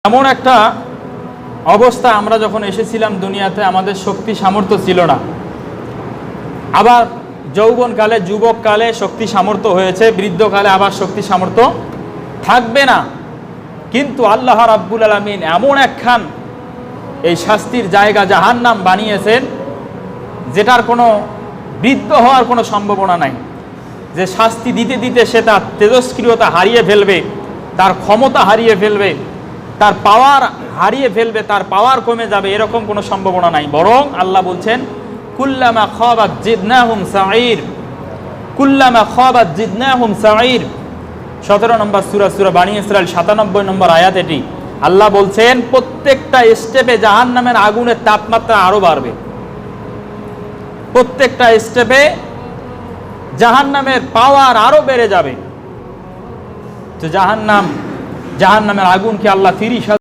এমন একটা অবস্থা, আমরা যখন এসেছিলাম দুনিয়াতে আমাদের শক্তি সামর্থ্য ছিল না, আবার যৌবনকালে যুবককালে শক্তি সামর্থ্য হয়েছে, বৃদ্ধকালে আবার শক্তি সামর্থ্য থাকবে না। কিন্তু আল্লাহ রাব্বুল আলামিন এমন একখান এই শাস্তির জায়গা জাহান্নাম বানিয়েছেন যেটার কোনো বৃদ্ধ হওয়ার কোনো সম্ভাবনা নাই। যে শাস্তি দিতে দিতে সে তার তেজস্ক্রিয়তা হারিয়ে ফেলবে, তার ক্ষমতা হারিয়ে ফেলবে, তার পাওয়ার হারিয়ে ফেলবে, তার পাওয়ার কমে যাবে, এরকম কোনো সম্ভাবনা নাই। বরং আল্লাহ বলছেন কুল্লামা খাবাত জিদনাহুম সাঈর, কুল্লামা খাবাত জিদনাহুম সাঈর। 17 নম্বর সূরা বানী ইসরাঈল 97 নম্বর আয়াত এটি। আল্লাহ বলছেন প্রত্যেকটা স্টেপে জাহান্নামের আগুনের তাপমাত্রা আরো বাড়বে, প্রত্যেকটা স্টেপে জাহান্নামের পাওয়ার আরো বেড়ে যাবে। তো জাহান্নামের আগুনকে আল্লাহ 30